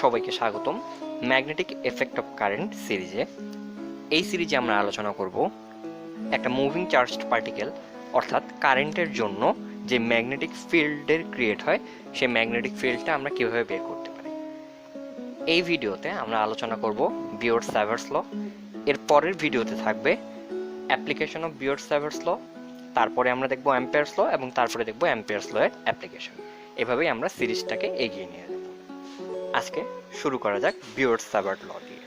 সবাইকে স্বাগতম magnetic effect of current সিরিজে। এই সিরিজে আমরা আলোচনা করব একটা মুভিং চার্জড পার্টিকেল অর্থাৎ কারেন্টের জন্য যে ম্যাগনেটিক ফিল্ডের ক্রিয়েট হয় সেই ম্যাগনেটিক ফিল্ডটা আমরা কিভাবে বের করতে পারি। এই ভিডিওতে আমরা আলোচনা করব বিয়ট স্যাভার্টস ল। এর পরের ভিডিওতে থাকবে অ্যাপ্লিকেশন অফ বিয়ট স্যাভার্টস ল, তারপরে আমরা দেখব অ্যাম্পিয়ার্স ল এবং তারপরে দেখব অ্যাম্পিয়ার্স ল এর অ্যাপ্লিকেশন। এভাবেই আমরা সিরিজটাকে এগিয়ে নিয়ে যাব। আজকে শুরু করা যাক বিয়ট সাভার্ট ল দিয়ে।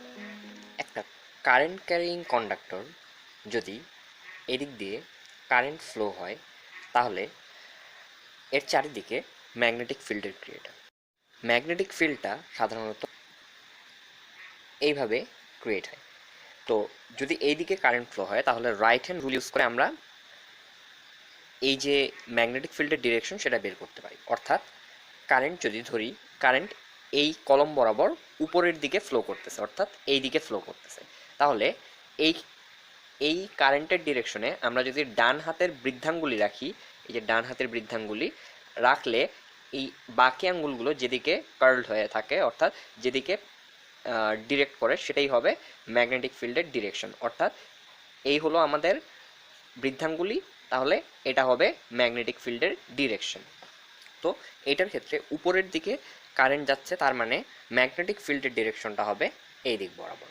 একটা কারেন্ট ক্যারিং কন্ডাক্টর যদি এদিক দিয়ে কারেন্ট ফ্লো হয় তাহলে এর চারিদিকে ম্যাগনেটিক ফিল্ডের ক্রিয়েট হয়। ম্যাগনেটিক ফিল্ডটা সাধারণত এইভাবে ক্রিয়েট হয়। তো যদি এই দিকে কারেন্ট ফ্লো হয় তাহলে রাইট হ্যান্ড রুল ইউজ করে আমরা এই যে ম্যাগনেটিক ফিল্ডের ডিরেকশন সেটা বের করতে পারি। অর্থাৎ কারেন্ট যদি ধরি, কারেন্ট এই কলম বরাবর উপরের দিকে ফ্লো করতেছে, অর্থাৎ এই দিকে ফ্লো করতেছে, তাহলে এই এই কারেন্টের ডিরেকশনে আমরা যদি ডান হাতের বৃদ্ধাঙ্গুলি রাখি, এই যে ডান হাতের বৃদ্ধাঙ্গুলি রাখলে এই বাকি আঙ্গুলগুলো যেদিকে কার্লড হয়ে থাকে অর্থাৎ যেদিকে ডিরেক্ট করে সেটাই হবে ম্যাগনেটিক ফিল্ডের ডিরেকশন। অর্থাৎ এই হলো আমাদের বৃদ্ধাঙ্গুলি, তাহলে এটা হবে ম্যাগনেটিক ফিল্ডের ডিরেকশন। তো এটার ক্ষেত্রে উপরের দিকে কারেন্ট যাচ্ছে, তার মানে ম্যাগনেটিক ফিল্ডের ডিরেকশনটা হবে এই দিক বরাবর।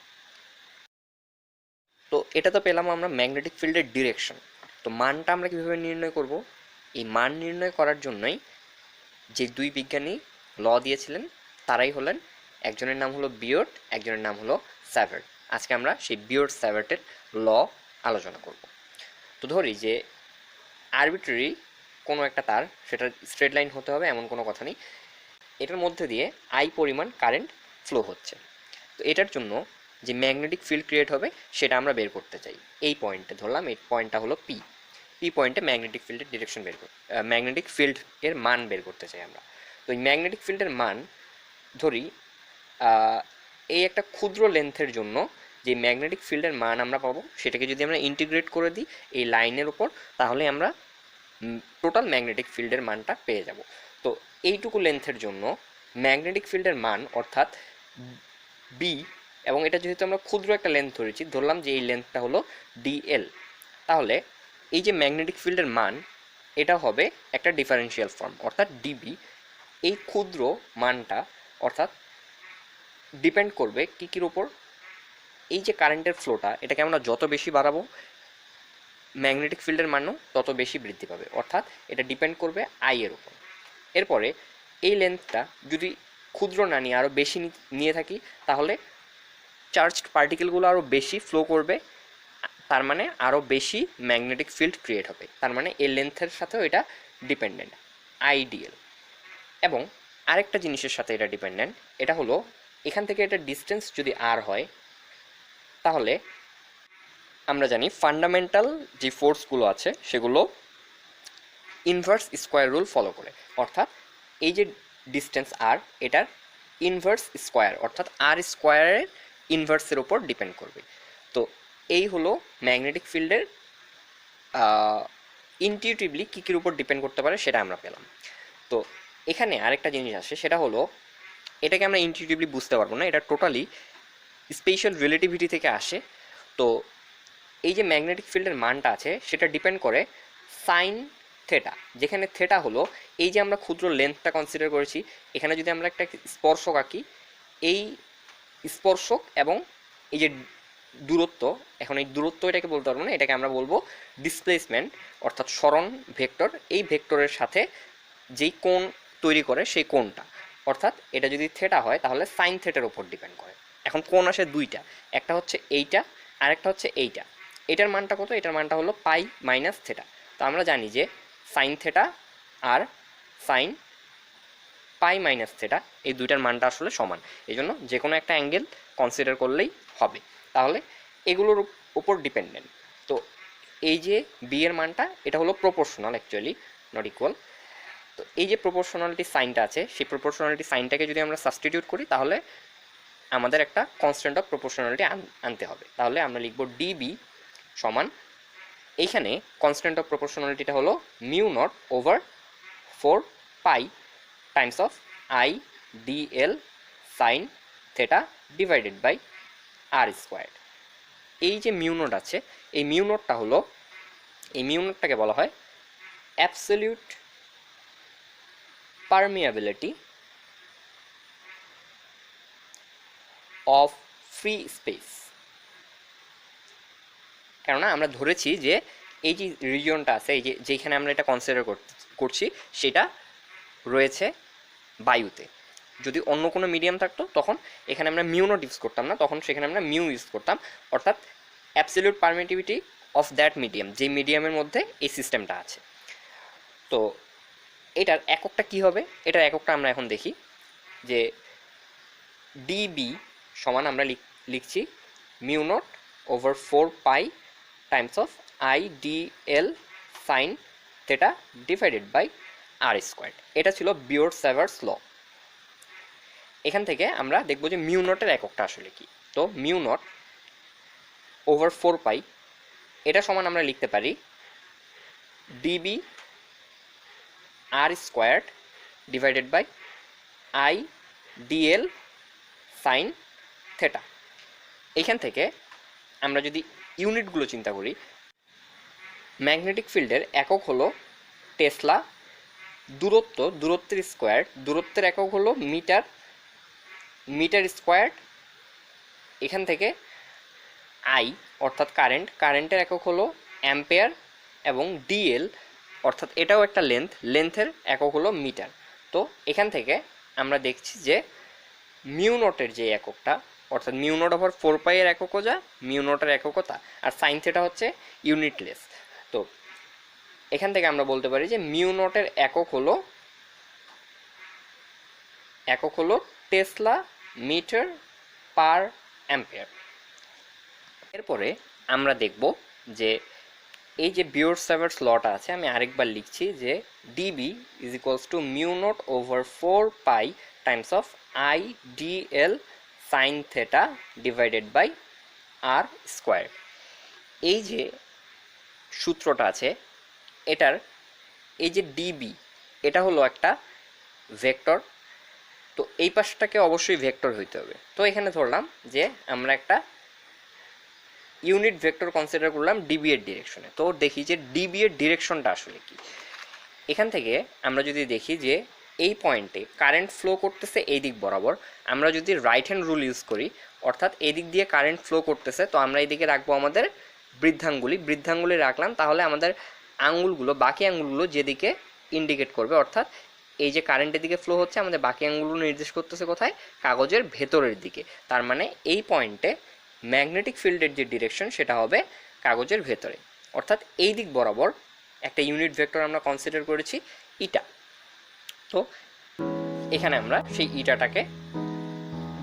তো এটা তো পেলাম আমরা ম্যাগনেটিক ফিল্ডের ডিরেকশন। তো মানটা আমরা কীভাবে নির্ণয় করব? এই মান নির্ণয় করার জন্যই যে দুই বিজ্ঞানী ল দিয়েছিলেন তারাই হলেন, একজনের নাম হলো বিয়ট, একজনের নাম হলো স্যাভার্ট। আজকে আমরা সেই বিয়ট স্যাভার্টের ল আলোচনা করব। তো ধরি যে আরবিট্রারি কোনো একটা তার, সেটা স্ট্রেট লাইন হতে হবে এমন কোনো কথা নেই, এটার মধ্যে দিয়ে আই পরিমাণ কারেন্ট ফ্লো হচ্ছে। তো এটার জন্য যে ম্যাগনেটিক ফিল্ড ক্রিয়েট হবে সেটা আমরা বের করতে চাই। এই পয়েন্টে ধরলাম, এই পয়েন্টটা হলো পি। পি পয়েন্টে ম্যাগনেটিক ফিল্ডের ডিরেকশন বের ম্যাগনেটিক ফিল্ড এর মান বের করতে চাই আমরা। তো এই ম্যাগনেটিক ফিল্ডের মান ধরি এই একটা ক্ষুদ্র লেন্থের জন্য যে ম্যাগনেটিক ফিল্ডের মান আমরা পাবো সেটাকে যদি আমরা ইন্টিগ্রেট করে দিই এই লাইনের উপর, তাহলে আমরা টোটাল ম্যাগনেটিক ফিল্ডের মানটা পেয়ে যাব। তো এইটুকু লেন্থের জন্য ম্যাগনেটিক ফিল্ডের মান অর্থাৎ বি, এবং এটা যেহেতু আমরা ক্ষুদ্র একটা লেন্থ ধরেছি, ধরলাম যে এই লেন্থটা হলো ডিএল, তাহলে এই যে ম্যাগনেটিক ফিল্ডের মান এটা হবে একটা ডিফারেন্সিয়াল ফর্ম অর্থাৎ ডিবি। এই ক্ষুদ্র মানটা অর্থাৎ ডিপেন্ড করবে কির ওপর? এই যে কারেন্টের ফ্লোটা এটাকে আমরা যত বেশি বাড়াবো ম্যাগনেটিক ফিল্ডের মানও তত বেশি বৃদ্ধি পাবে, অর্থাৎ এটা ডিপেন্ড করবে আই এর উপর। এরপরে এই লেন্থটা যদি ক্ষুদ্র না নিয়ে আরও বেশি নিয়ে থাকি তাহলে চার্জড পার্টিকেলগুলো আরও বেশি ফ্লো করবে, তার মানে আরও বেশি ম্যাগনেটিক ফিল্ড ক্রিয়েট হবে, তার মানে এই লেন্থের সাথেও এটা ডিপেন্ডেন্ট আইডিএল। এবং আরেকটা জিনিসের সাথে এটা ডিপেন্ডেন্ট, এটা হলো এখান থেকে এটা ডিস্টেন্স যদি আর হয় তাহলে আমরা জানি ফান্ডামেন্টাল যে ফোর্সগুলো আছে সেগুলো ইনভার্স স্কোয়ার রুল ফলো করে, অর্থাৎ এই যে ডিস্টেন্স আর এটার ইনভার্স স্কোয়ার অর্থাৎ আর স্কোয়ারের ইনভার্সের ওপর ডিপেন্ড করবে। তো এই হলো ম্যাগনেটিক ফিল্ডের ইনটিউটিভলি কী উপর ডিপেন্ড করতে পারে সেটা আমরা পেলাম। তো এখানে আরেকটা জিনিস আসে, সেটা হলো এটাকে আমরা ইনটিউটিভলি বুঝতে পারবো না, এটা টোটালি স্পেশাল রিলেটিভিটি থেকে আসে। তো এই যে ম্যাগনেটিক ফিল্ডের মানটা আছে সেটা ডিপেন্ড করে সাইন থেটা, যেখানে থেটা হলো এই যে আমরা ক্ষুদ্র লেন্থটা কনসিডার করেছি, এখানে যদি আমরা একটা স্পর্শক আঁকি, এই স্পর্শক এবং এই যে দূরত্ব, এখন এই দূরত্ব এটাকে বলতে পারবো না, এটাকে আমরা বলবো ডিসপ্লেসমেন্ট অর্থাৎ সরণ ভেক্টর, এই ভেক্টরের সাথে যেই কোণ তৈরি করে সেই কোণটা, অর্থাৎ এটা যদি থেটা হয় তাহলে সাইন থেটার উপর ডিপেন্ড করে। এখন কোণ আসে দুইটা, একটা হচ্ছে এইটা আর একটা হচ্ছে এইটা। এটার মানটা কত? এটার মানটা হলো পাই মাইনাস থেটা। তো আমরা জানি যে সাইন থেটা আর সাইন পাই মাইনাস থেটা এই দুইটার মানটা আসলে সমান, এই জন্য যে কোনো একটা অ্যাঙ্গেল কনসিডার করলেই হবে, তাহলে এগুলোর উপর ডিপেন্ডেন্ট। তো এই যে বি এর মানটা এটা হলো প্রপোর্শনাল, অ্যাকচুয়ালি নট ইকুয়াল। তো এই যে প্রপোর্শনালিটি সাইনটা আছে সেই প্রপোর্শনালিটি সাইনটাকে যদি আমরা সাবস্টিটিউট করি তাহলে আমাদের একটা কনস্ট্যান্ট অফ প্রপোর্শনালিটি আনতে হবে, তাহলে আমরা লিখব ডিবি সমান, এইখানে কনস্ট্যান্ট অফ প্রপোর্শনালিটিটা হলো mu naught over 4 pi times of I dl sine theta divided by r square. এই যে মিউ নট আছে, এই মিউ নটটা হলো, এই মিউ নটটাকে বলা হয় absolute permeability of free space. কেননা আমরা ধরেছি যে এই যে রিজিয়নটা আছে, এই যে যেখানে আমরা এটা কনসিডার করছি সেটা রয়েছে বায়ুতে। যদি অন্য কোনো মিডিয়াম থাকতো তখন এখানে আমরা মিউ নট ইউজ করতাম না, তখন সেখানে আমরা মিউ ইউজ করতাম, অর্থাৎ absolute permittivity of that medium, যে মিডিয়ামের মধ্যে এই সিস্টেমটা আছে। তো এটার এককটা কি হবে, এটার এককটা আমরা এখন দেখি যে ডিবি সমান আমরা লিখছি mu naught over 4 pi times of I d l sine theta divided by r square. এটা ছিল বিয়ট স্যাভার্টস ল। এখান থেকে আমরা দেখব যে মিউ নটের এককটা আসলে কি। তো মিউ নট ওভার 4 পাই, এটা সমান আমরা লিখতে পারি dB r squared divided by I dl sine theta. এখান থেকে আমরা যদি ইউনিটগুলো চিন্তা করি, ম্যাগনেটিক ফিল্ডের একক হলো টেসলা, দূরত্বের স্কোয়ার, দূরত্বের একক হলো মিটার, মিটার স্কোয়ার্ড। এখান থেকে আই অর্থাৎ কারেন্টের একক হলো অ্যাম্পেয়ার, এবং ডিএল অর্থাৎ এটাও একটা লেন্থের একক হলো মিটার। তো এখান থেকে আমরা দেখছি যে মিউ নটের যে এককটা, অর্থাৎ মিউ নট ওভার 4 পাই এর এককও যা, মিউ নটের এককও তা, আর সাইন থেটা হচ্ছে ইউনিটলেস। তো এখান থেকে আমরা বলতে পারি যে মিউ নটের একক হলো টেসলা মিটার পার অ্যাম্পিয়ার। এরপরে আমরা দেখব যে এই যে বিয়ট স্যাভার্টস লটা আছে, আমি আরেকবার লিখছি যে dB is equals to mu naught over 4 pi times of I d l sine theta divided by r square. এই যে সূত্রটা আছে এটার, এই যে ডিবি এটা হলো একটা ভেক্টর, তো এই পাশটাকে অবশ্যই ভেক্টর হইতে হবে। তো এখানে ধরলাম যে আমরা একটা ইউনিট ভেক্টর কনসিডার করলাম ডিবি এর ডিরেকশনে। তো দেখি যে ডিবি এর ডিরেকশনটা আসলে কি। এখান থেকে আমরা যদি দেখি যে এই পয়েন্টে কারেন্ট ফ্লো করতেছে এই দিক বরাবর, আমরা যদি রাইট হ্যান্ড রুল ইউজ করি, অর্থাৎ এই দিক দিয়ে কারেন্ট ফ্লো করতেছে, তো আমরা এইদিকে রাখবো আমাদের বৃদ্ধাঙ্গুলি রাখলাম, তাহলে আমাদের আঙ্গুলগুলো, বাকি আঙ্গুলগুলো যেদিকে ইন্ডিকেট করবে, অর্থাৎ এই যে কারেন্টের দিকে ফ্লো হচ্ছে, আমাদের বাকি আঙ্গুলগুলো নির্দেশ করতেছে কোথায়, কাগজের ভেতরের দিকে। তার মানে এই পয়েন্টে ম্যাগনেটিক ফিল্ডের যে ডিরেকশন সেটা হবে কাগজের ভেতরে, অর্থাৎ এই দিক বরাবর একটা ইউনিট ভেক্টর আমরা কনসিডার করেছি ইটা। তো এখানে আমরা সেই ইটাটাকে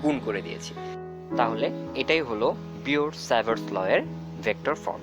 গুণ করে দিয়েছি। তাহলে এটাই হলো বিয়ট স্যাভার্টস ল এর ভেক্টর ফর্ম।